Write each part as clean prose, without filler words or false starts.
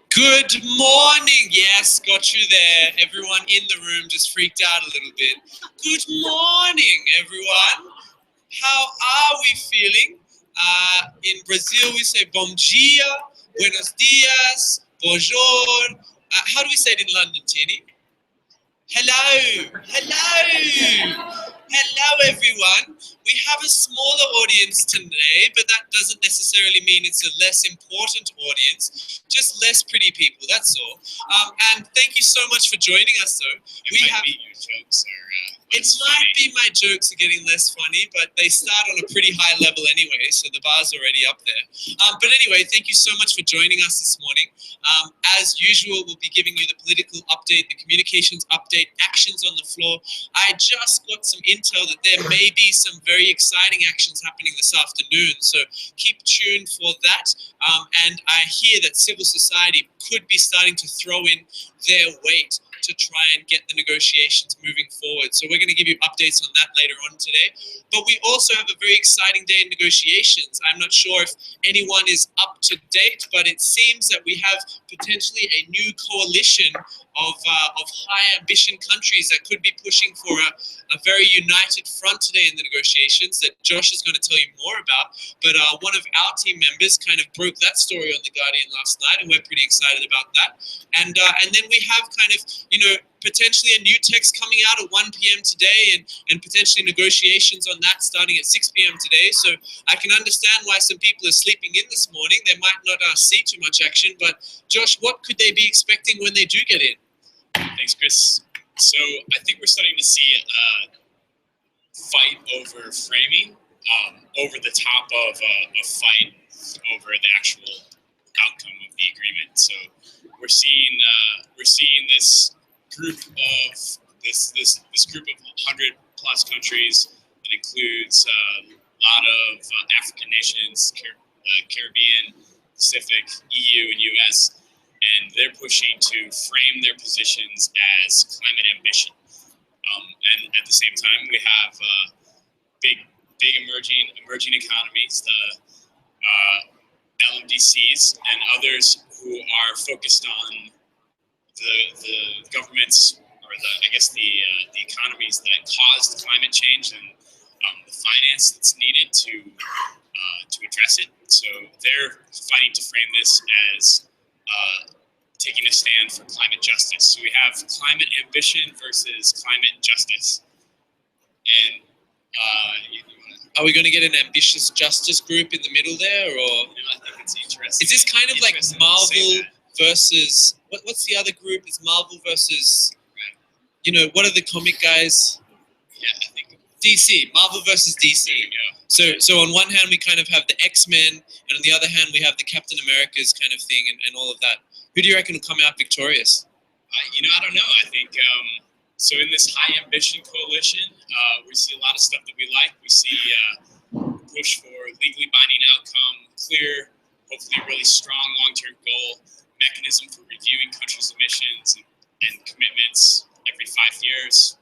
Good morning. Yes, got you there. Everyone in the room just freaked out a little bit. Good morning, everyone. How are we feeling? In Brazil, we say bom dia, buenos dias, bonjour. How do we say it in London, Tini? Hello, everyone. We have a smaller audience today, but that doesn't necessarily mean it's a less important audience, just less pretty people, that's all. And thank you so much for joining us, though. It might be your jokes are less It might funny. be my jokes are getting less funny, but they start on a pretty high level anyway, so the bar's already up there. But anyway, thank you so much for joining us this morning. As usual, we'll be giving you the political update, the communications update, actions on the floor. I just got some intel that there may be some very exciting actions happening this afternoon, so keep tuned for that. And I hear that civil society could be starting to throw in their weight to try and get the negotiations moving forward. So we're going to give you updates on that later on today. But we also have a very exciting day in negotiations. I'm not sure if anyone is up to date, but it seems that we have potentially a new coalition of high ambition countries that could be pushing for a very united front today in the negotiations that Josh is going to tell you more about. But one of our team members kind of broke that story on The Guardian last night, and we're pretty excited about that. And then we have kind of, potentially a new text coming out at 1 p.m. today and potentially negotiations on that starting at 6 p.m. today. So I can understand why some people are sleeping in this morning. They might not see too much action, but Josh, what could they be expecting when they do get in? Thanks, Chris. So I think we're starting to see a fight over framing, over the top of a fight over the actual outcome of the agreement. So we're seeing this group of this group of 100 plus countries. It includes a lot of African nations, Caribbean, Pacific, EU, and US, and they're pushing to frame their positions as climate ambition. And at the same time, we have big emerging economies, the LMDCs, and others who are focused on the governments, or the economies that caused climate change and the finance that's needed to address it. So they're fighting to frame this as taking a stand for climate justice. So we have climate ambition versus climate justice. And are we going to get an ambitious justice group in the middle there, or I think it's interesting. Is this kind of like Marvel versus what's the other group? It's Marvel versus, what are the comic guys? Yeah, I think DC, Marvel versus DC. There we go. So on one hand we kind of have the X-Men, and on the other hand we have the Captain Americas kind of thing, and all of that. Who do you reckon will come out victorious? I don't know. I think so. In this high ambition coalition, we see a lot of stuff that we like. We see push for legally binding outcome, clear, hopefully really strong long-term goal, mechanism for reviewing countries' emissions and commitments every 5 years.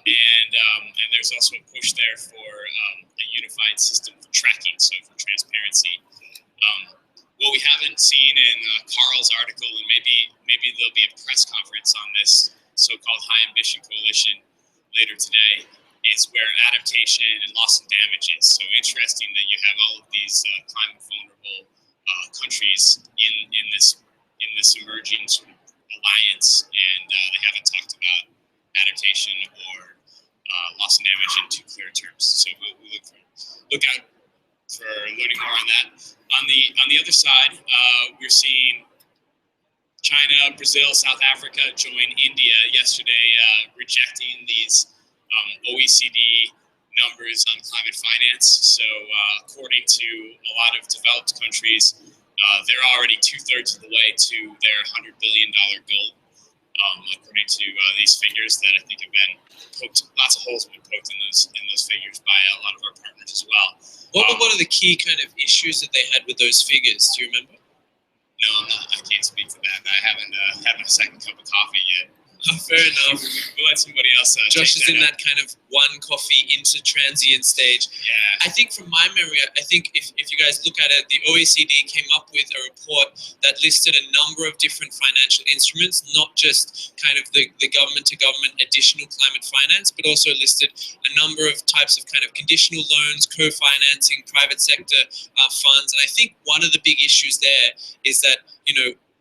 And there's also a push there for a unified system for tracking, so for transparency. What we haven't seen in Carl's article, and maybe there'll be a press conference on this so-called high ambition coalition later today, is where adaptation and loss and damage is. So interesting that you have all of these climate vulnerable countries in this emerging sort of alliance, and they haven't talked about adaptation or loss and damage in too clear terms. So we look out for learning more on that. On the other side, we're seeing China, Brazil, South Africa join India yesterday, rejecting these OECD numbers on climate finance. So according to a lot of developed countries, they're already 2/3 of the way to their $100 billion goal, according to these figures that I think have been poked. Lots of holes have been poked in those figures by a lot of our partners as well. What were one of the key kind of issues that they had with those figures? Do you remember? No, I can't speak to that. I haven't had my second cup of coffee yet. Fair enough. We'll let somebody else. Josh is in that kind of one coffee into transient stage. Yeah. I think from my memory, I think if you guys look at it, the OECD came up with a report that listed a number of different financial instruments, not just kind of the government to government additional climate finance, but also listed a number of types of kind of conditional loans, co-financing, private sector funds. And I think one of the big issues there is that,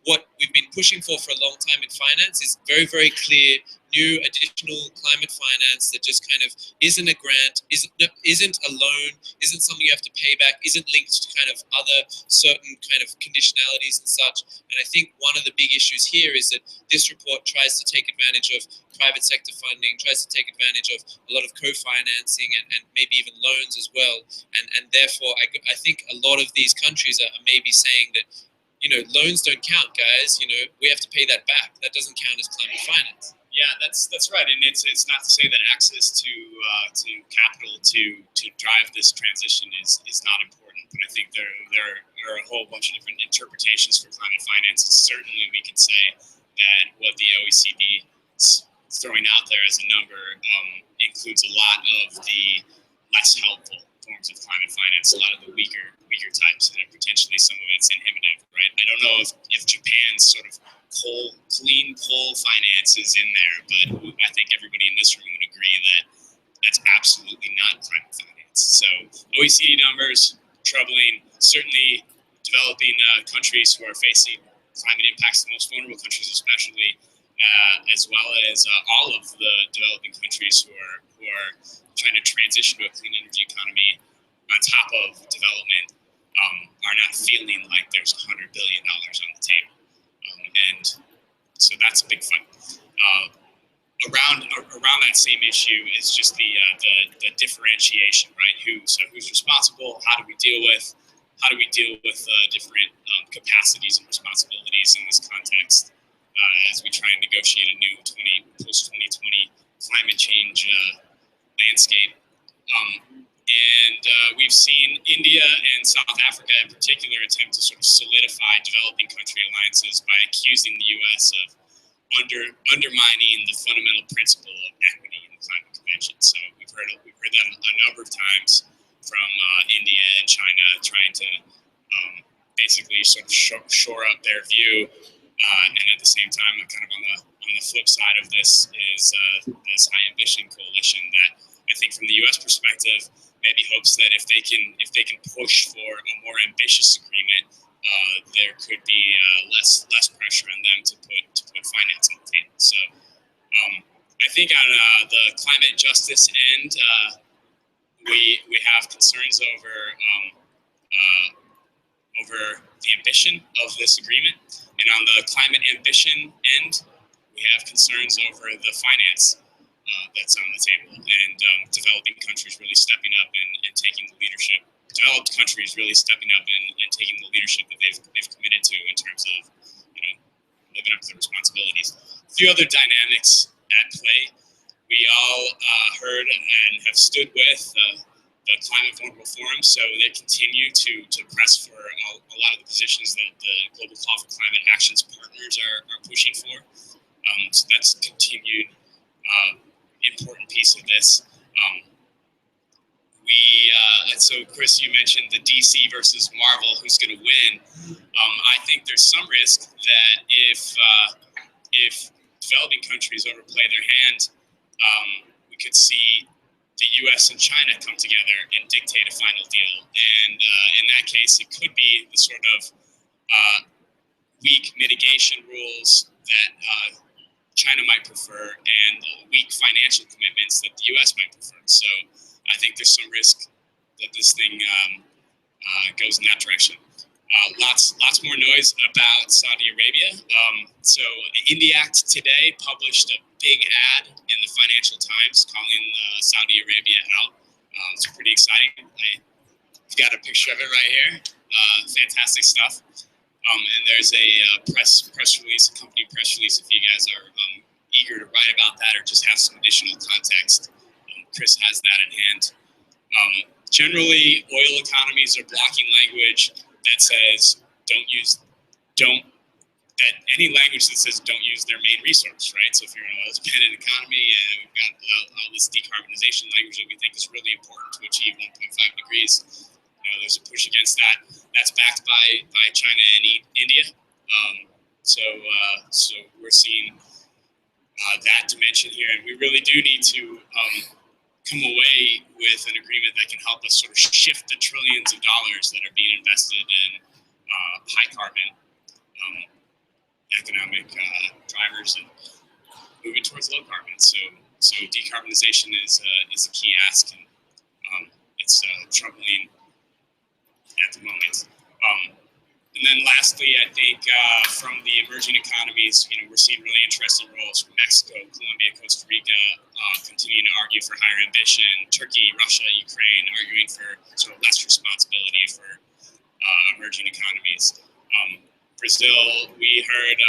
what we've been pushing for a long time in finance is very, very clear, new additional climate finance that just kind of isn't a grant, isn't a loan, isn't something you have to pay back, isn't linked to kind of other certain kind of conditionalities and such. And I think one of the big issues here is that this report tries to take advantage of private sector funding, tries to take advantage of a lot of co-financing and maybe even loans as well. And therefore, I think a lot of these countries are maybe saying that, loans don't count, guys. We have to pay that back. That doesn't count as climate finance. Yeah, that's right, and it's not to say that access to capital to drive this transition is not important, but I think there are a whole bunch of different interpretations for climate finance. And certainly, we can say that what the OECD is throwing out there as a number includes a lot of the less helpful forms of climate finance, a lot of the weaker types, and potentially some of it's inhibitive, right? I don't know if Japan's sort of clean coal finance is in there, but I think everybody in this room would agree that that's absolutely not climate finance. So OECD numbers, troubling. Certainly developing countries who are facing climate impacts, the most vulnerable countries especially, as well as all of the developing countries who are trying to transition to a clean energy economy on top of development, are not feeling like there's $100 billion on the table. And so that's a big fight. Around that same issue is just the differentiation, right? Who's responsible? How do we deal with different capacities and responsibilities in this context as we try and negotiate a new post 2020 climate change landscape? And we've seen India and South Africa in particular attempt to sort of solidify developing country alliances by accusing the U.S. of undermining the fundamental principle of equity in the climate convention. So we've heard that a number of times from India and China trying to basically sort of shore up their view, and at the same time, kind of on the flip side of this is this high ambition coalition that I think from the U.S. perspective maybe hopes that if they can push for a more ambitious agreement, there could be less pressure on them to put finance on the table. So I think on the climate justice end, we have concerns over the ambition of this agreement, and on the climate ambition end, we have concerns over the finance that's on the table, and developing countries really stepping up and taking the leadership. Developed countries really stepping up and taking the leadership that they've committed to in terms of living up to their responsibilities. A few other dynamics at play. We all heard and have stood with the Climate Vulnerable Forum, so they continue to press for a lot of the positions that the Global Call for Climate Action's partners are pushing for. So that's a continued important piece of this. So Chris, you mentioned the DC versus Marvel, who's going to win. I think there's some risk that if developing countries overplay their hand, we could see the U.S. and China come together and dictate a final deal. And in that case, it could be the sort of weak mitigation rules that China might prefer and weak financial commitments that the U.S. might prefer. So I think there's some risk that this thing goes in that direction. Lots more noise about Saudi Arabia. So INDIACT today published a big ad in the Financial Times calling Saudi Arabia out. It's pretty exciting. I've got a picture of it right here. Fantastic stuff. And there's a press release, a company press release, if you guys are eager to write about that or just have some additional context. Chris has that in hand. Generally, oil economies are blocking language that says don't that any language that says don't use their main resource, right? So if you're in an oil-dependent economy and we've got all this decarbonization language that we think is really important to achieve 1.5 degrees, there's a push against that. That's backed by China and India. So we're seeing that dimension here, and we really do need to come away with an agreement that can help us sort of shift the trillions of dollars that are being invested in high carbon economic drivers and moving towards low carbon. So decarbonization is a key ask, and it's troubling at the moment. And then lastly, I think from the emerging economies, we're seeing really interesting roles from Mexico, Colombia, Costa Rica, continuing to argue for higher ambition. Turkey, Russia, Ukraine arguing for sort of less responsibility for emerging economies. Brazil, we heard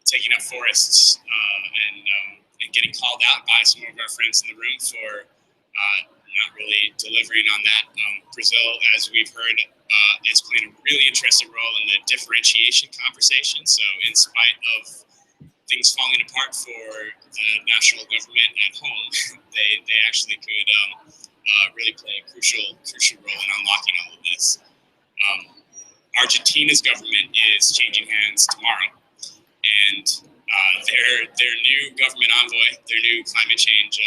taking up forests and getting called out by some of our friends in the room for not really delivering on that. Brazil, as we've heard, is playing a really interesting role in the differentiation conversation. So in spite of things falling apart for the national government at home, they actually could really play a crucial role in unlocking all of this. Argentina's government is changing hands tomorrow, and their new government envoy, their new climate change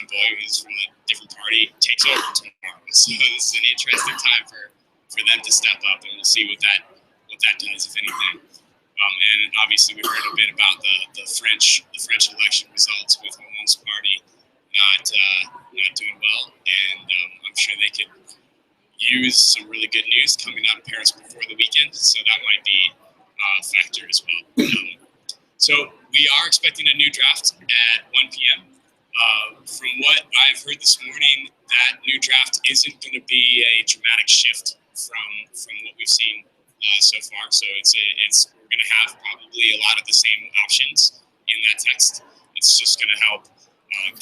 envoy, who's from a different party, takes over tomorrow. So this is an interesting time for them to step up, and we'll see what that does, if anything. And obviously, we heard a bit about the French election results, with Hollande's party not doing well, and I'm sure they could use some really good news coming out of Paris before the weekend, so that might be a factor as well. So we are expecting a new draft at 1 p.m. From what I've heard this morning, that new draft isn't going to be a dramatic shift from what we've seen so far. So we're going to have probably a lot of the same options in that text. It's just going to help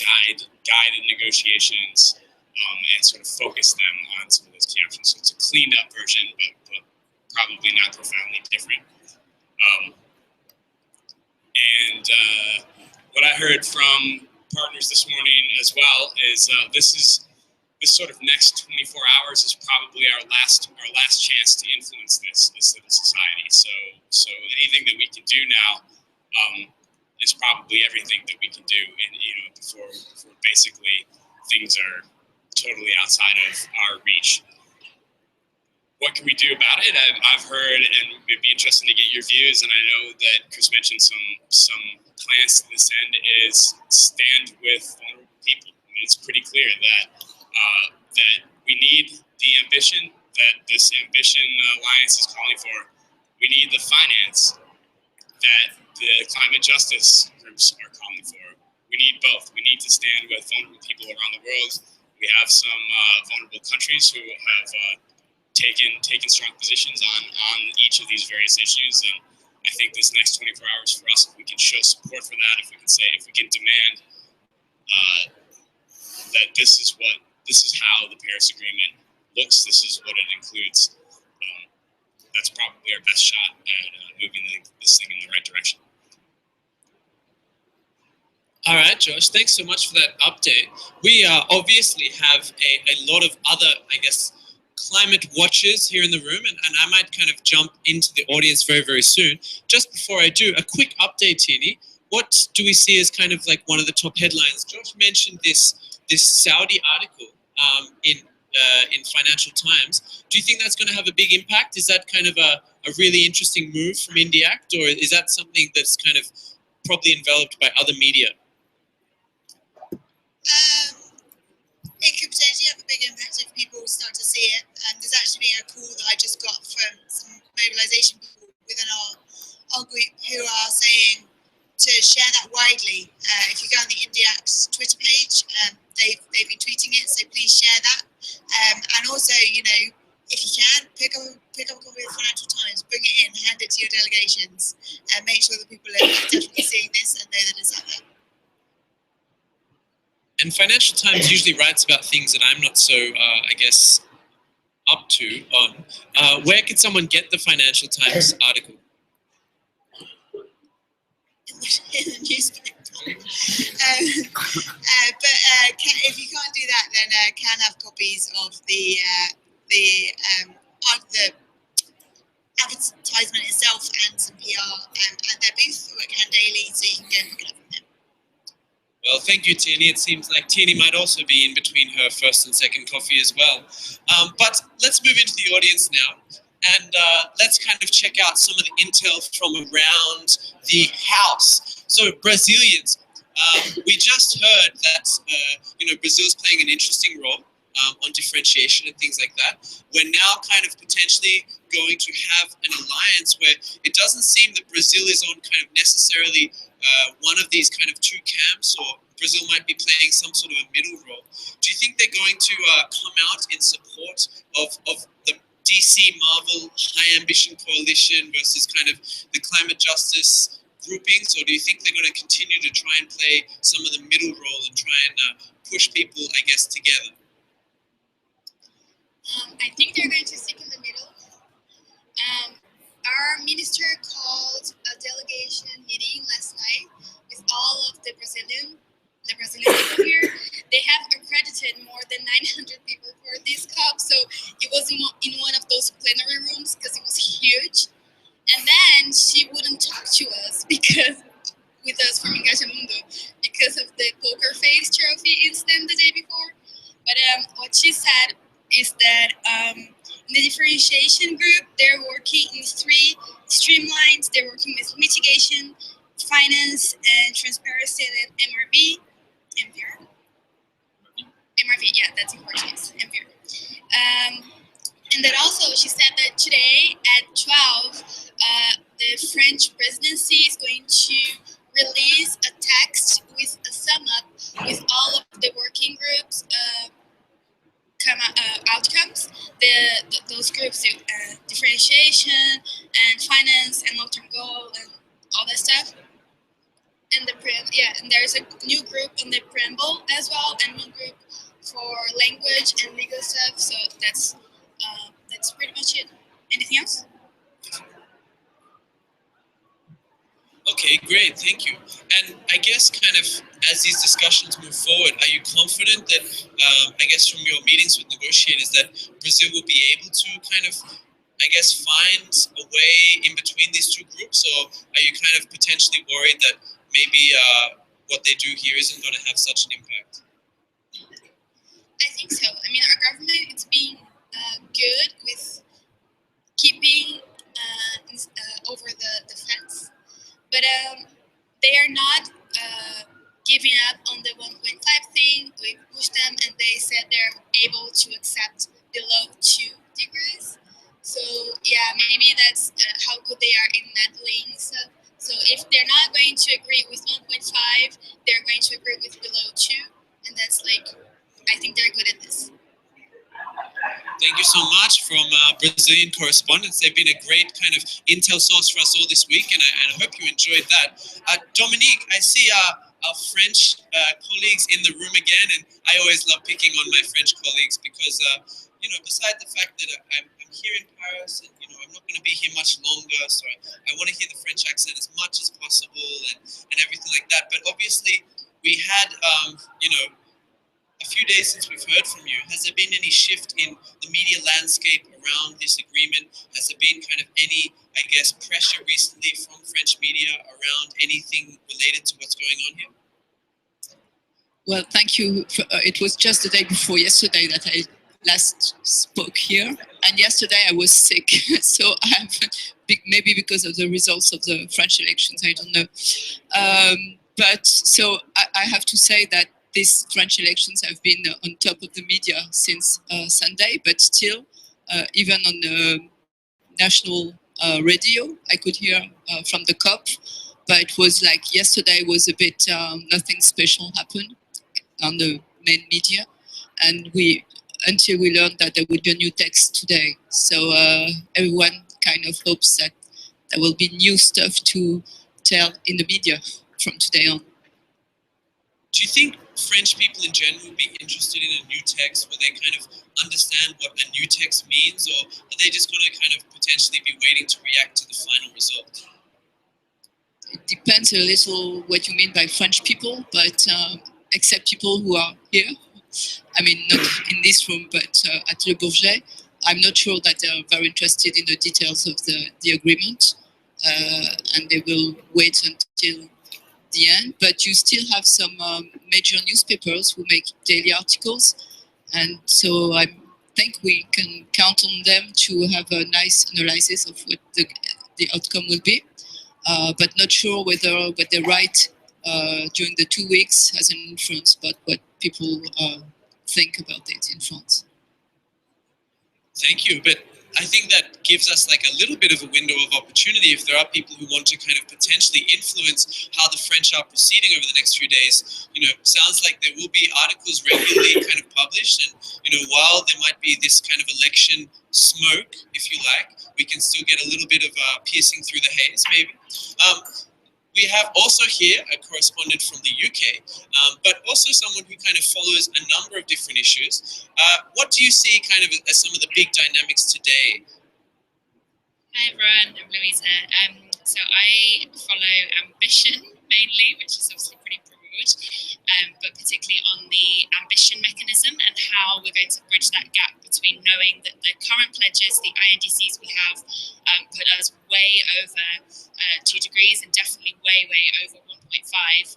guide in negotiations and sort of focus them on some of those key options. So it's a cleaned up version, but probably not profoundly different. And what I heard from partners this morning as well is this sort of next 24 hours is probably our last chance to influence this civil society. So anything that we can do now is probably everything that we can do, and before basically things are totally outside of our reach. What can we do about it? I've heard, and it'd be interesting to get your views, and I know that Chris mentioned some plans to this end, is stand with vulnerable people. I mean, it's pretty clear that we need the ambition that this ambition alliance is calling for. We need the finance that the climate justice groups are calling for. We need both. We need to stand with vulnerable people around the world. We have some vulnerable countries who have taken strong positions on each of these various issues, and I think this next 24 hours for us, if we can show support for that, if we can demand that this is how the Paris Agreement looks, this is what it includes, that's probably our best shot at moving this thing in the right direction. All right, Josh, thanks so much for that update. We obviously have a lot of other, I guess, climate watchers here in the room, and I might kind of jump into the audience very, very soon. Just before I do, a quick update, Tini. What do we see as kind of like one of the top headlines? Josh mentioned this Saudi article in Financial Times. Do you think that's going to have a big impact? Is that kind of a really interesting move from IndiAct, or is that something that's kind of probably enveloped by other media? It could potentially have a big impact if people start to see it. And there's actually been a call that I just got from some mobilisation people within our group who are saying to share that widely. If you go on the IndiAct Twitter page, they've been tweeting it, so please share that. And also, if you can, pick up a copy of the Financial Times, bring it in, hand it to your delegations, and make sure that people are definitely seeing this and know that it's out there. And Financial Times usually writes about things that I'm not so, I guess, up to on. Where could someone get the Financial Times article? in the newspaper. If you can't do that, then can have copies of the advertisement itself and some PR at their booth or at Can Daily, so you can go and look it up from them. Well, thank you, Tierney. It seems like Tierney might also be in between her first and second coffee as well. But let's move into the audience now. And let's kind of check out some of the intel from around the house. So Brazilians, we just heard that Brazil's playing an interesting role on differentiation and things like that. We're now kind of potentially going to have an alliance where it doesn't seem that Brazil is on kind of necessarily one of these kind of two camps, or Brazil might be playing some sort of a middle role. Do you think they're going to come out in support of the DC Marvel High Ambition Coalition versus kind of the climate justice groupings, or do you think they're going to continue to try and play some of the middle role and try and push people, I guess, together? I think they're going to stick in the middle. Our minister called a delegation meeting last night with all of the Brazilian people here. They have accredited more than 900 people for this COP, so it was in one of those plenary rooms because it was huge. And then she wouldn't talk to us with us from Engajamundo because of the poker face trophy incident the day before. But what she said is that in the differentiation group, they're working in 3 streamlines. They're working with mitigation, finance, and transparency, and MRV, yeah, that's in Portuguese, MVR. And then also, she said that today at 12, the French presidency is going to release a text with a sum up with all of the working groups outcomes. Those groups, differentiation and finance and long-term goal and all that stuff. And and there's a new group on the preamble as well, and one group for language and legal stuff. So that's pretty much it. Anything else? Okay, great, thank you. And I guess kind of as these discussions move forward, are you confident that, I guess from your meetings with negotiators, that Brazil will be able to kind of, I guess, find a way in between these two groups? Or are you kind of potentially worried that maybe what they do here isn't going to have such an impact? I think so. I mean, our government is being good with keeping over the fence, but they are not giving up on the 1.5 thing. We pushed them, and they said they're able to accept below 2 degrees. So yeah, maybe that's how good they are in meddling stuff. So if they're not going to agree with 1.5, they're going to agree with below 2, and that's I think they're good at this. Thank you so much from Brazilian correspondents. They've been a great kind of intel source for us all this week, and I hope you enjoyed that. Dominique, I see our French colleagues in the room again, and I always love picking on my French colleagues because, besides the fact that I'm here in Paris, and I'm not going to be here much longer, so I want to hear the French accent as much as possible and everything like that. But obviously, we had, a few days since we've heard from you. Has there been any shift in the media landscape around this agreement? Has there been kind of any, I guess, pressure recently from French media around anything related to what's going on here? Well, thank you. It was just the day before yesterday that I last spoke here. And yesterday I was sick. So maybe because of the results of the French elections, I don't know. But so I have to say that these French elections have been on top of the media since Sunday, but still, even on the national radio, I could hear from the COP, but it was like yesterday was a bit, nothing special happened on the main media, and until we learned that there would be a new text today. So everyone kind of hopes that there will be new stuff to tell in the media from today on. Do you think French people in general would be interested in a new text where they kind of understand what a new text means, or are they just going to kind of potentially be waiting to react to the final result? It depends a little what you mean by French people, but except people who are here, I mean, not in this room, but at Le Bourget, I'm not sure that they're very interested in the details of the agreement, and they will wait until the end. But you still have some major newspapers who make daily articles, and so I think we can count on them to have a nice analysis of what the outcome will be. But not sure whether what they write during the 2 weeks has an influence about what people think about it in France. Thank you. But I think that gives us like a little bit of a window of opportunity if there are people who want to kind of potentially influence how the French are proceeding over the next few days. You know, sounds like there will be articles regularly kind of published, and you know, while there might be this kind of election smoke, if you like, we can still get a little bit of piercing through the haze, maybe. We have also here a correspondent from the UK, but also someone who kind of follows a number of different issues. What do you see kind of as some of the big dynamics today? Hi everyone, I'm Louisa. So I follow ambition mainly, which is obviously pretty broad, but particularly on the ambition mechanism and how we're going to bridge that gap between knowing that the current pledges, the INDCs we have, put us way over 2 degrees and definitely way over 1.5.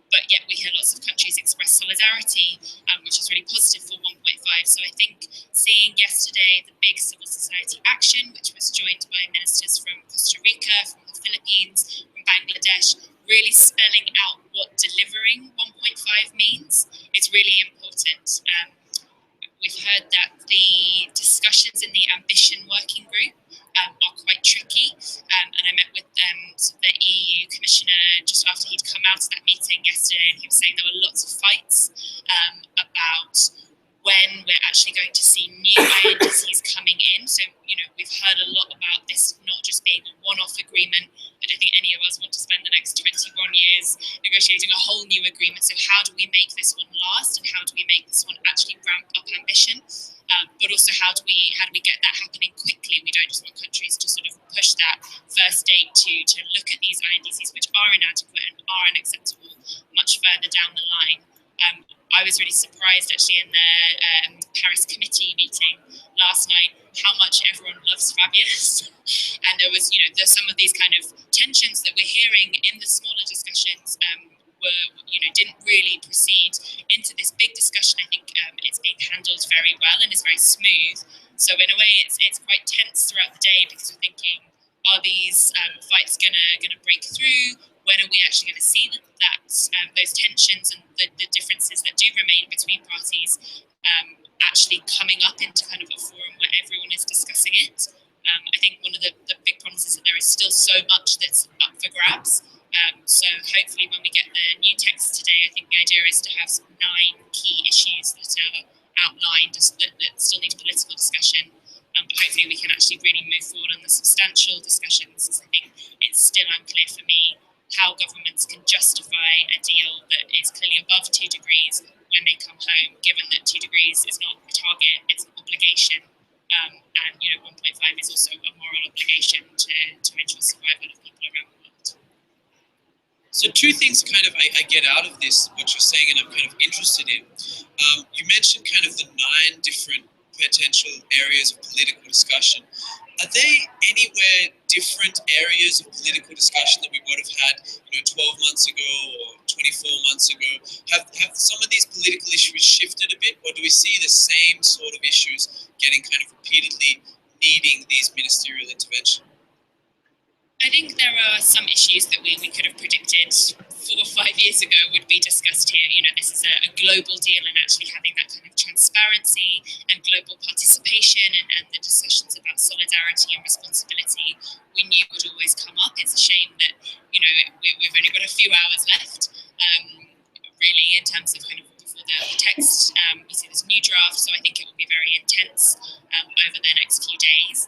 But yet we hear lots of countries express solidarity, which is really positive for 1.5. So I think seeing yesterday the big civil society action, which was joined by ministers from Costa Rica, from the Philippines, from Bangladesh, really spelling out what delivering 1.5 means is really important. We've heard that the discussions in the ambition working group are quite tricky, and I met with the EU commissioner just after he'd come out of that meeting yesterday, and he was saying there were lots of fights about when we're actually going to see new INDCs coming in. So, you know, we've heard a lot about this not just being a one-off agreement. I don't think any of us want to spend the next 21 years negotiating a whole new agreement. So how do we make this one last, and how do we make this one actually ramp up ambition? But also how do we get that happening quickly? We don't just want countries to sort of push that first date to look at these INDCs, which are inadequate and are unacceptable, much further down the line. I was really surprised actually in the Paris committee meeting last night how much everyone loves Fabius. And there was, you know, there's some of these kind of tensions that we're hearing in the smaller discussions were, you know, didn't really proceed into this big discussion. I think it's being handled very well and is very smooth. So in a way, it's quite tense throughout the day because we're thinking, are these fights gonna break through? When are we actually going to see that those tensions and the differences that do remain between parties actually coming up into kind of a forum where everyone is discussing it? I think one of the big problems is that there is still so much that's up for grabs. So hopefully when we get the new text today, I think the idea is to have 9 key issues that are outlined that still need political discussion. But hopefully we can actually really move forward on the substantial discussions, because I think it's still unclear for me how governments can justify a deal that is clearly above 2 degrees when they come home, given that 2 degrees is not a target, it's an obligation. And, you know, 1.5 is also a moral obligation to ensure survival of people around the world. So 2 things kind of I get out of this, what you're saying, and I'm kind of interested in. You mentioned kind of the 9 different potential areas of political discussion. Are they anywhere different areas of political discussion that we would have had, you know, 12 months ago or 24 months ago? Have some of these political issues shifted a bit, or do we see the same sort of issues getting kind of repeatedly needing these ministerial intervention? I think there are some issues that we could have predicted 4 or 5 years ago would be discussed here. You know, this is a global deal, and actually having that kind of transparency and global participation and the discussions about solidarity and responsibility we knew would always come up. It's a shame that, you know, we've only got a few hours left, really, in terms of kind of before the text. We see this new draft, so I think it will be very intense over the next few days.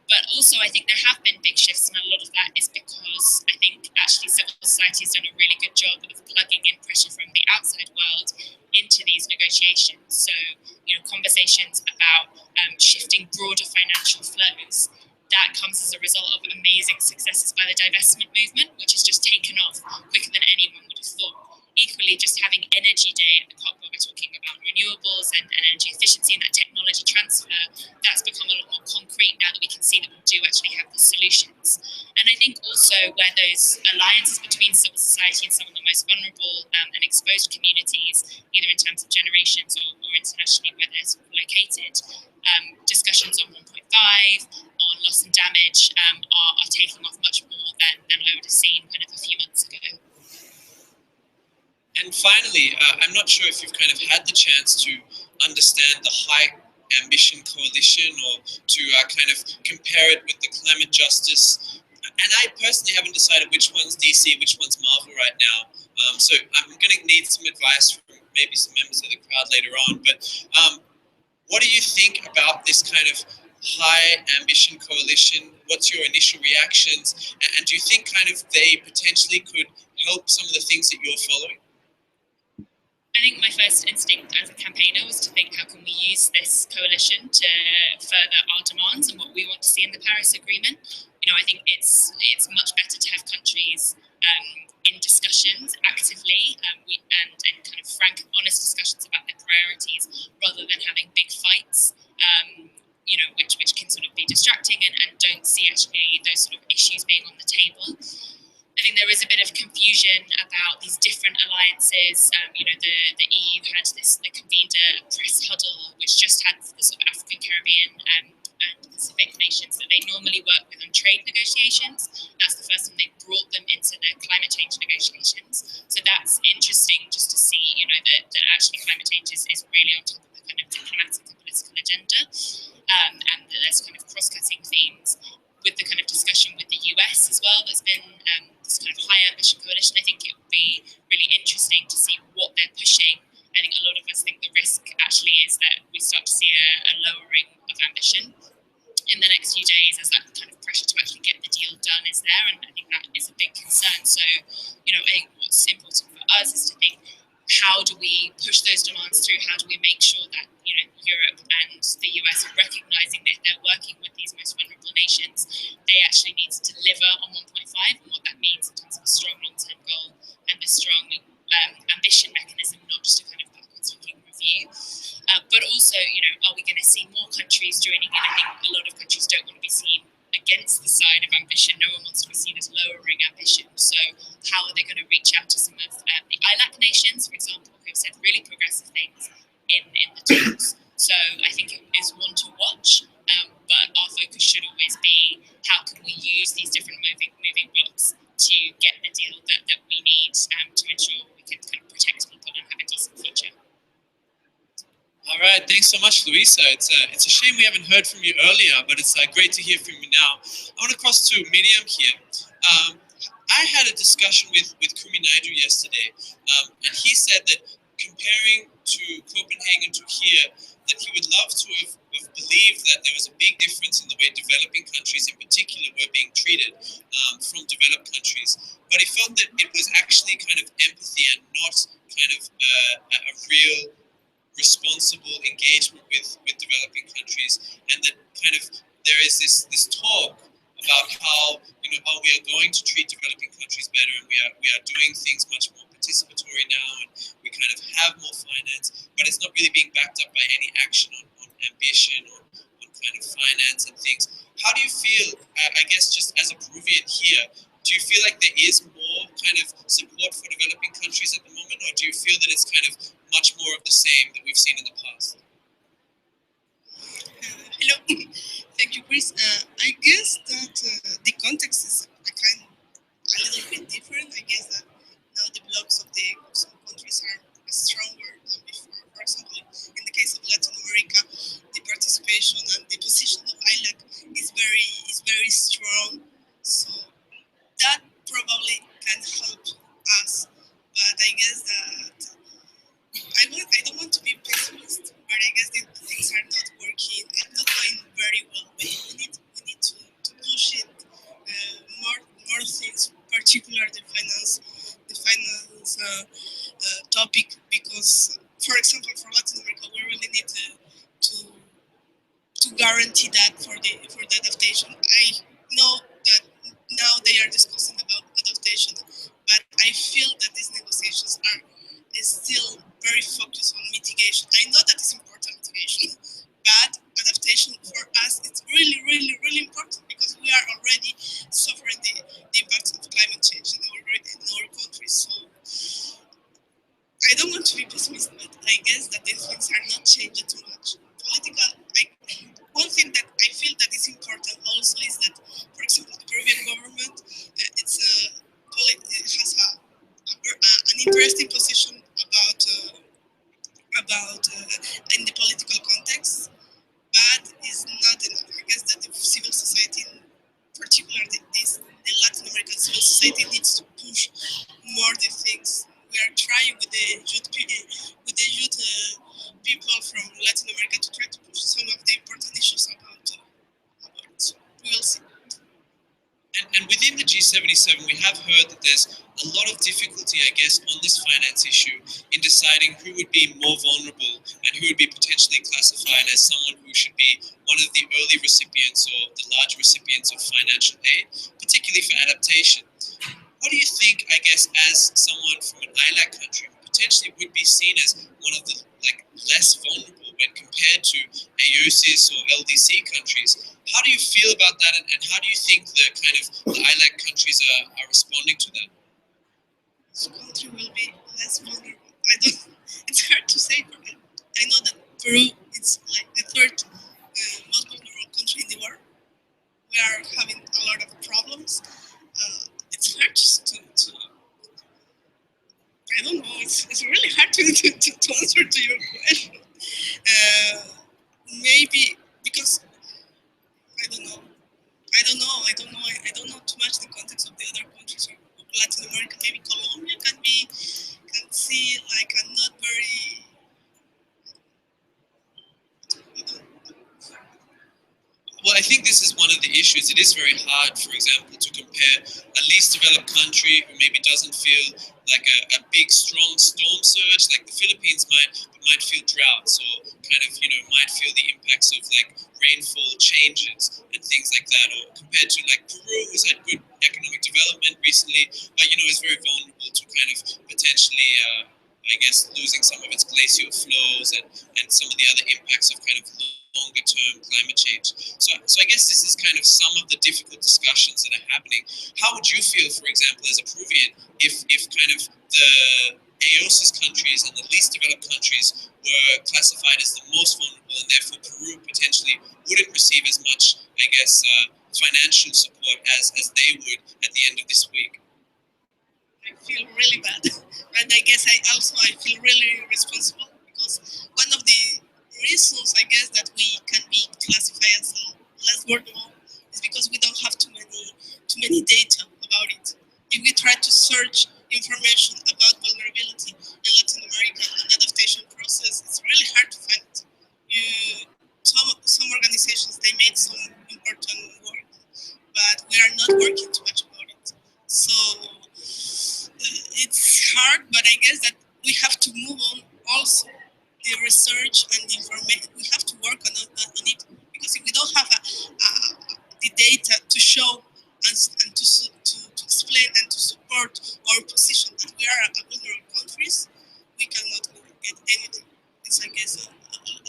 But also, I think there have been big shifts, and a lot of that is because I think actually civil society has done a really good job of plugging in pressure from the outside world into these negotiations. So, you know, conversations about shifting broader financial flows that comes as a result of amazing successes by the divestment movement, which has just taken off quicker than anyone would have thought. Equally, just having Energy Day at the COP, where we're talking about renewables and energy efficiency and that technology transfer, that's become a lot more concrete now that we can see that we do actually have the solutions. And I think also where those alliances between civil society and some of the most vulnerable and exposed communities, either in terms of generations or internationally where they're sort of located, discussions on 1.5, on loss and damage are taking off much more than I would have seen kind of a few months ago. And finally, I'm not sure if you've kind of had the chance to understand the High Ambition Coalition or to kind of compare it with the climate justice. And I personally haven't decided which one's DC, which one's Marvel right now. So I'm going to need some advice from maybe some members of the crowd later on. But what do you think about this kind of High Ambition Coalition? What's your initial reactions? And do you think kind of they potentially could help some of the things that you're following? I think my first instinct as a campaigner was to think, how can we use this coalition to further our demands and what we want to see in the Paris Agreement? You know, I think it's much better to have countries in discussions actively and kind of frank and honest discussions about their priorities rather than having big fights, you know, which can sort of be distracting and don't see actually those sort of issues being on the table. I think there is a bit of confusion about these different alliances. You know, the EU had they convened a press huddle, which just had the sort of African, Caribbean and Pacific nations that they normally work with on trade negotiations. That's the first time they brought them into the climate change negotiations. So that's interesting just to see, you know, that actually climate change is really on top of the kind of diplomatic and political agenda. And that there's kind of cross-cutting themes with the kind of discussion with the US as well. There's been this kind of High Ambition Coalition. I think it would be really interesting to see what they're pushing. I think a lot of us think the risk actually is that we start to see a lowering of ambition in the next few days as that kind of pressure to actually get the deal done is there. And I think that is a big concern. So, you know, I think what's important for us is to think, how do we push those demands through? How do we make sure that, you know, Europe and the US are recognizing that they're working with these most vulnerable nations? They actually need to deliver on 1.5 and what that means in terms of a strong long-term goal and a strong ambition mechanism, not just a kind of backwards-looking review. But also, you know, are we going to see more countries joining in? I think a lot of countries don't want to be seen against the side of ambition. No one wants to be seen as lowering ambition. So how are they going to reach out to some of the ILAC nations, for example, who have said really progressive things in the talks? So I think it is one to watch, but our focus should always be, how can we use these different moving blocks to get the deal that we need to ensure we can kind of protect people and have a decent future. All right, thanks so much, Luisa. It's a shame we haven't heard from you earlier, but it's great to hear from you now. I want to cross to Miriam here. I had a discussion with Kumi Naidu yesterday, and he said that comparing to Copenhagen to here, that he would love to have believed that there was a big difference in the way developing countries in particular were being treated from developed countries. But he felt that it was actually kind of empathy and not kind of a real responsible engagement with developing countries, and that kind of there is this talk about how, you know, how we are going to treat developing countries better, and we are doing things much more participatory now, and we kind of have more finance, but it's not really being backed up by any action on ambition, on kind of finance and things. How do you feel, I guess just as a Peruvian here, do you feel like there is more kind of support for developing countries at the moment, or do you feel that it's kind of much more of the same that we've seen in the past? Hello, thank you, Chris. I guess that the context is a little bit different. I guess that now the blocks of some countries are stronger than before. For example, in the case of Latin America, the participation and the position of ILAC is very strong. So that probably can help us. But I guess that I don't want to be pessimist, but I guess that things are not working and not going very well. We need to push it more things, particularly the finance topic, because, for example, for Latin America, we really need to guarantee that for the adaptation. I know that now they are discussing about adaptation, but I feel that these negotiations is still very focused on mitigation. I know that it's important mitigation, but adaptation for us it's really, really, really important because we are already suffering the impacts of climate change in our country. So I don't want to be pessimistic, but I guess that these things are not changing too much. One thing that I feel that is important also is that, for example, the Peruvian government, it has an interesting position about in the political context, but it's not enough. I guess that the civil society, in particular the Latin American civil society, needs to push more the things. We are trying with the youth people from Latin America to try to push some of the important issues about it. So we will see. And within the G77, we have heard that there's a lot of difficulty, I guess, on this finance issue in deciding who would be more vulnerable and who would be potentially classified as someone who should be one of the early recipients or the large recipients of financial aid, particularly for adaptation. What do you think, I guess, as someone from an ILAC country who potentially would be seen as one of the less vulnerable when compared to AOSIS or LDC countries? How do you feel about that, and how do you think the ILAC countries are responding to that? This country will be less vulnerable. It's hard to say for them. I know that Peru is like the third most vulnerable country in the world. We are having a lot of problems. It's hard to I don't know. It's really hard to answer to your question. Maybe because I don't know. I don't know too much the context of the other countries of Latin America. Maybe Colombia can see like a not very. Well, I think this is one of the issues. It is very hard, for example, to compare a least developed country who maybe doesn't feel like a big, strong storm surge, like the Philippines might feel droughts or might feel the impacts of rainfall changes and things like that, or compared to Peru, who's had good economic development recently, but is very vulnerable to potentially I guess losing some of its glacial flows and some of the other impacts of longer term climate change. So I guess this is some of the difficult discussions that are happening. How would you feel, for example, as a Peruvian, if the AOSIS countries and the least developed countries were classified as the most vulnerable, and therefore Peru potentially wouldn't receive as much, I guess, financial support as they would at the end of this week? I feel really bad, and I guess I feel really responsible because one of the reasons I guess that we can be classified as less vulnerable is because we don't have too many data about it. If we try to search information about vulnerability in Latin America and adaptation process, it's really hard to find it. Some organizations they made some important work, but we are not working too much about it. So it's hard, but I guess that we have to move on also the research and the information. We have to work on it because if we don't have the data to show and to explain and to support our position that we are a vulnerable countries, we cannot get anything. It's I guess the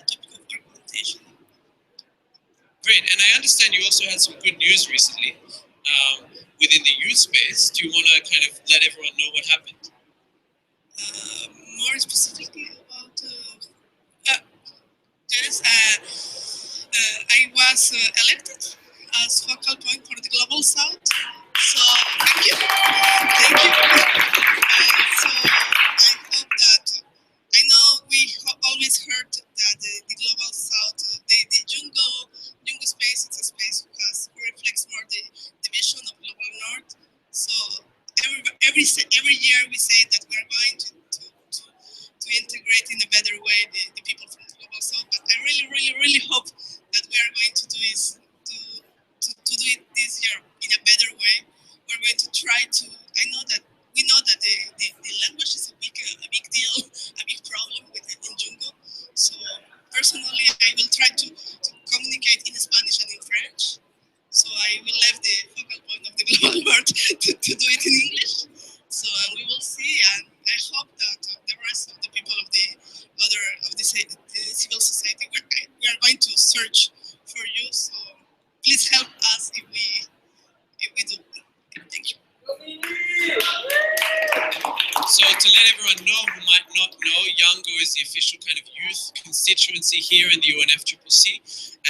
topic of argumentation. Great, and I understand you also had some good news recently within the youth space. Do you want to let everyone know what happened? More specifically about yes, I was elected as focal point for the Global South. So thank you. So I hope that I know we always heard that the Global South, the Jungo space, it's a space who reflects more the vision of Global North. So every year we say that we are going to integrate in a better way the people from the Global South. But I really hope that we are going to do is to do it this year in a better way. We're going to try to. We know that the language is a big deal, a big problem in Jungo. So personally, I will try to communicate word to do it in English. So we will see, and I hope that the rest of the people of the civil society, we are going to search for you. So please help us if we do. Thank you. So to let everyone know who might not know, Youngo is the official kind of youth constituency here in the UNFCCC,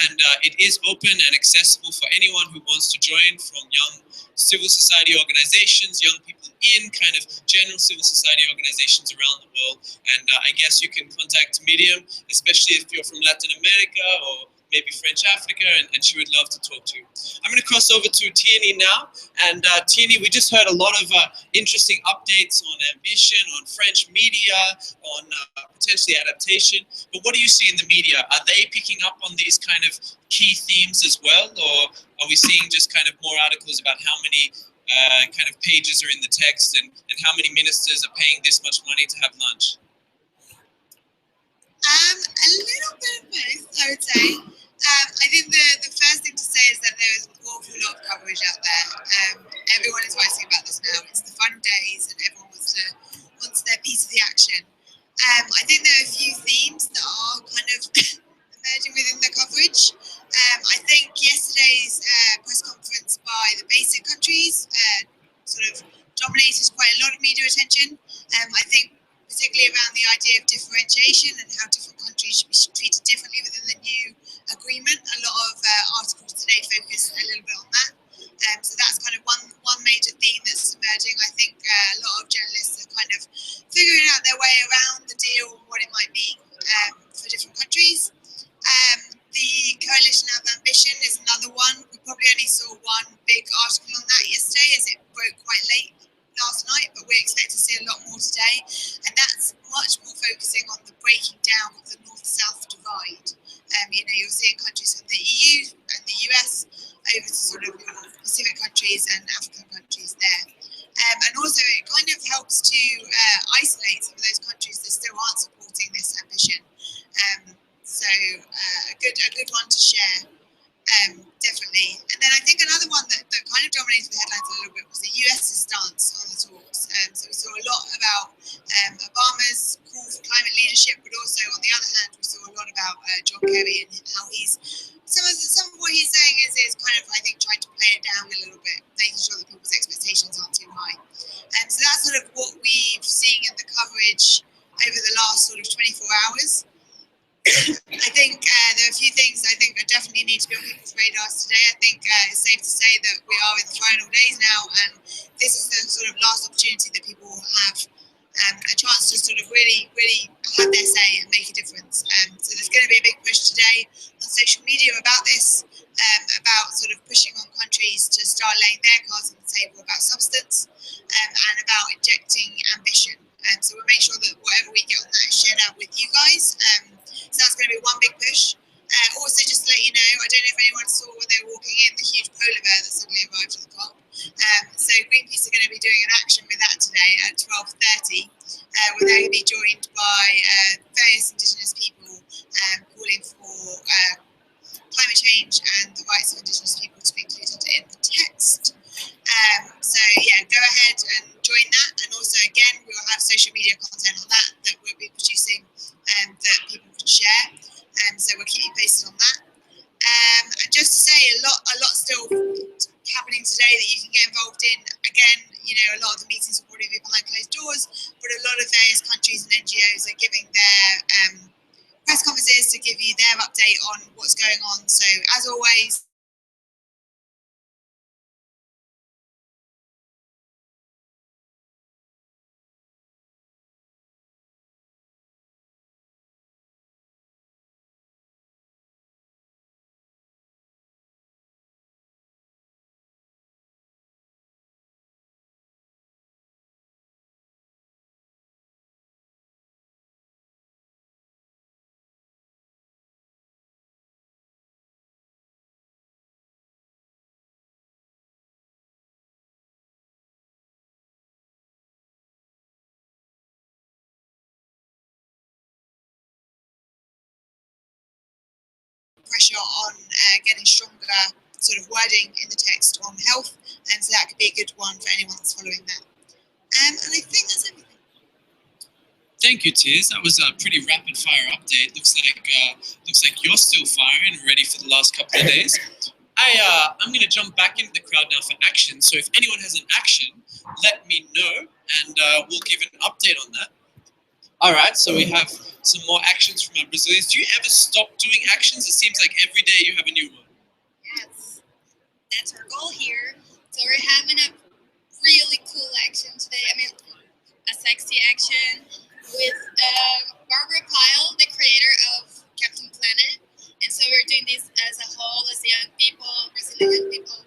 and it is open and accessible for anyone who wants to join, from young civil society organizations, young people in kind of general civil society organizations around the world. And I guess you can contact Miriam, especially if you're from Latin America or maybe French Africa, and she would love to talk to you. I'm going to cross over to Tierney now. And Tierney, we just heard a lot of interesting updates on ambition, on French media, on potentially adaptation. But what do you see in the media? Are they picking up on these kind of key themes as well? Or are we seeing just kind of more articles about how many kind of pages are in the text, and how many ministers are paying this much money to have lunch? A little bit of both, I would say. I think the first thing to say is that there is an awful lot of coverage out there. Everyone is writing about this now. It's the fun days, and everyone wants their piece of the action. I think there are a few themes that are kind of emerging within the coverage. I think yesterday's press conference by the basic countries sort of dominated quite a lot of media attention. I think particularly around the idea of differentiation and how different countries should be treated differently within the new agreement. A lot of articles today focus a little bit on that. So that's kind of one major theme that's emerging. I think a lot of journalists are kind of figuring out their way around the deal and what it might mean for different countries. The Coalition of Ambition is another one. We probably only saw one big article on that yesterday, as it broke quite late last night, but we expect to see a lot more today. And that's much more focusing on the breaking down of the North-South divide. You're seeing countries from the EU and the US over to sort of Pacific countries and African countries there. And also it kind of helps to isolate some of those countries that still aren't supporting this ambition. So a good one to share, definitely. And then I think another one that kind of dominated the headlines a little bit was the US's stance on the talks. So we saw a lot about Obama's call for climate leadership, but also on the other hand, we saw a lot about John Kerry and how some of what he's saying is kind of, I think, trying to play it down a little bit, making sure that people's expectations aren't too high. And so that's sort of what we've seen in the coverage over the last sort of 24 hours. I think there are a few things I think that definitely need to be on people's radars today. I think it's safe to say that we are in the final days now, and this is the sort of last opportunity that people will have a chance to sort of really have their say and make a difference. So there's going to be a big push today on social media about this, about sort of pushing on countries to start laying their cards on the table about substance and about injecting ambition. So we'll make sure that whatever we get on that is shared out with you guys. So that's going to be one big push. Also, just to let you know, I don't know if anyone saw when they were walking in the huge polar bear that suddenly arrived to the COP. So Greenpeace are going to be doing an action with that today at 12:30, where they're going to be joined by various Indigenous people calling for climate change and the rights of Indigenous people to be included in the text. So yeah, go ahead and join that. And also, again, we will have social media content on that we'll be producing that people can share. So we'll keep you posted on that. And just to say, a lot still happening today that you can get involved in. Again, a lot of the meetings will probably be behind closed doors, but a lot of various countries and NGOs are giving their press conferences to give you their update on what's going on. So as always, pressure on getting stronger sort of wording in the text on health, and so that could might be a good one for anyone that's following that. And I think that's everything. Thank you, Tiz. That was a pretty rapid fire update. Looks like you're still firing and ready for the last couple of days. I'm going to jump back into the crowd now for action. So if anyone has an action, let me know, and we'll give an update on that. All right. So we have some more actions from our Brazilians. Do you ever stop doing actions? It seems like every day you have a new one. Yes, that's our goal here. So we're having a really cool action today. I mean, a sexy action with Barbara Pyle, the creator of Captain Planet. And so we're doing this as a whole, as young people, Brazilian young people.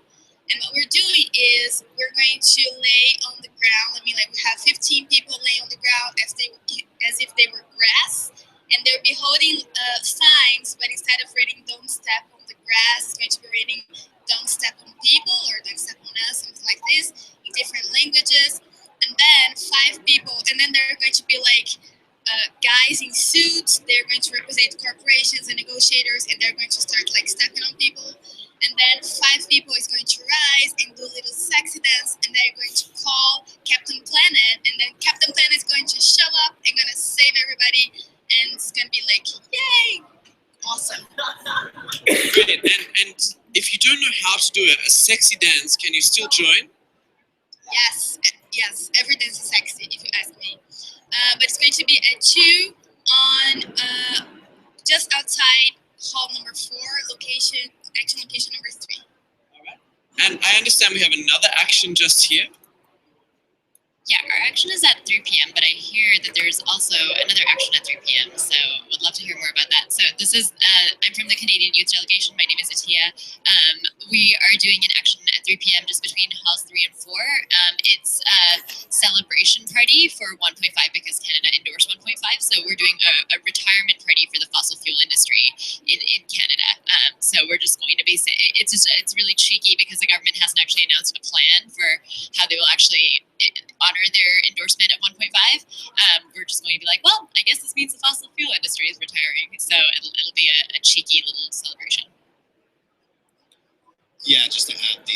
And what we're doing is we're going to lay on the ground. I mean, like we have 15 people laying on the ground as if they were grass. And they'll be holding signs, but instead of reading "Don't step on the grass," it's going to be reading "Don't step on people" or "Don't step on us," something like this, in different languages. And then 5 people, and then they're going to be like guys in suits. They're going to represent corporations and negotiators, and they're going to start like stepping on people. And then 5 people is going to rise and do a little sexy dance, and they're going to call Captain Planet, and then Captain Planet is going to show up and going to save everybody, and it's going to be like, yay! Awesome. Brilliant. And if you don't know how to do a sexy dance, can you still join? Yes, every dance is sexy, if you ask me. But it's going to be at 2 on just outside hall number 4, action location number 3. All right. And I understand we have another action just here. Yeah, our action is at 3 p.m., but I hear that there's also another action at 3 p.m., so would love to hear more about that. So this is, I'm from the Canadian Youth Delegation. My name is Atia. We are doing an action at 3 p.m. just between halls 3 and 4. It's a celebration party for 1.5 because Canada endorsed 1.5, so we're doing a retirement party for the fossil fuel industry in Canada. So we're just going to be, it's really cheeky because the government hasn't actually announced a plan for how they will actually honor their endorsement of 1.5. We're just going to be like, well, I guess this means the fossil fuel industry is retiring, so it'll be a cheeky little celebration. Yeah, just to add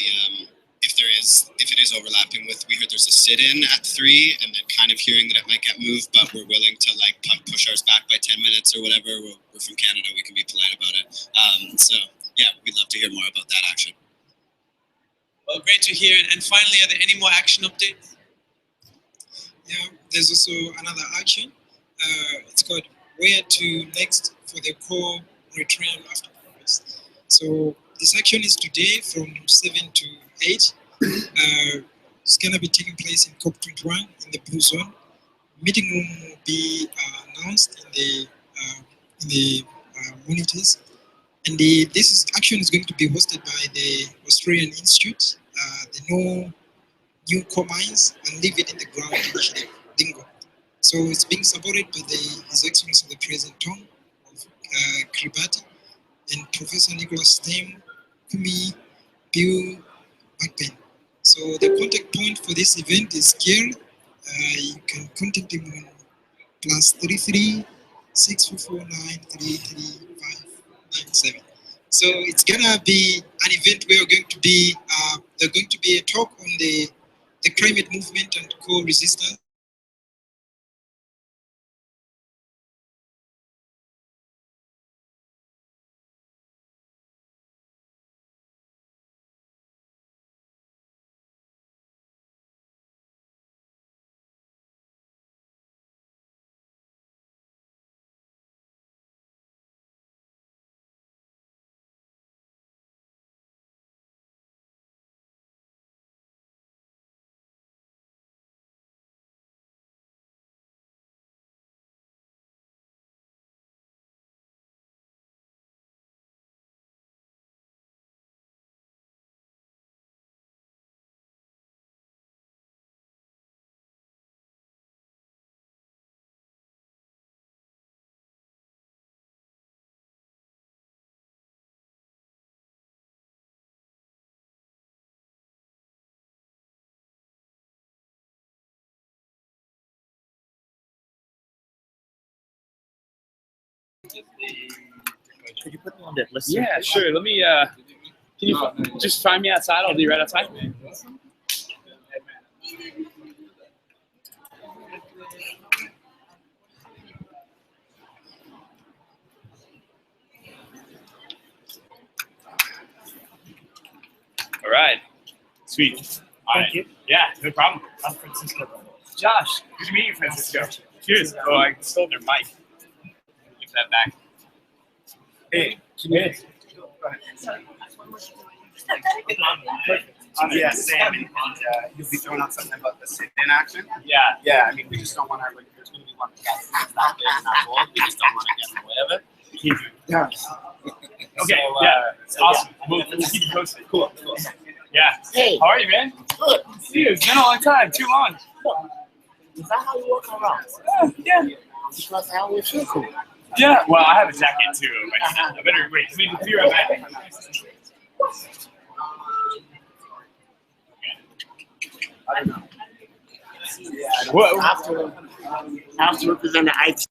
if it is overlapping with, we heard there's a sit-in at 3, and then kind of hearing that it might get moved, but we're willing to like push ours back by 10 minutes or whatever. We're from Canada, we can be polite about it. So yeah, we'd love to hear more about that action. Well, great to hear. And finally, are there any more action updates? Yeah, there's also another action. It's called Where to Next for the Core Return After Congress. So this action is today from 7 to 8. It's going to be taking place in COP21 in the Blue Zone. Meeting room will be announced in the monitors. And this action is going to be hosted by the Australian Institute, the No New Core Mines and Leave It in the Ground initiative, DINGO. So it's being supported by His Excellency the President Tom of Kiribati and Professor Nicholas Stem, Kumi, Bill, McPen. So the contact point for this event is here. You can contact him on +33 6449 33597. So it's gonna be an event where we're going to be there's going to be a talk on the climate movement and co-resistance. Could you put me on that list? Yeah, sure. Let me, can you just find me outside? I'll be right outside. All right. Sweet. All right. Thank you. Yeah, no problem. I'm Francisco. Josh, good to meet you, Francisco. Cheers. Oh, I stole their mic. Give that back. Hey. Cheers. Go ahead. Yeah, Sam, and you'll be throwing out something about the sit-in action. Yeah. Yeah, I mean, we just don't want to, like, there's going to be one that's not there and not gold. We just don't want to get in the way of it. Keep it. Yeah. Okay, So, yeah, awesome. We'll keep you posted. Cool. Yeah. Hey. How are you, man? Good. See you. It's been a long time. Too long. Is that how you walk around? Yeah. Because I always feel cool. Yeah. Well, I have a jacket too. I better wait. Let me be right back. After representing IT.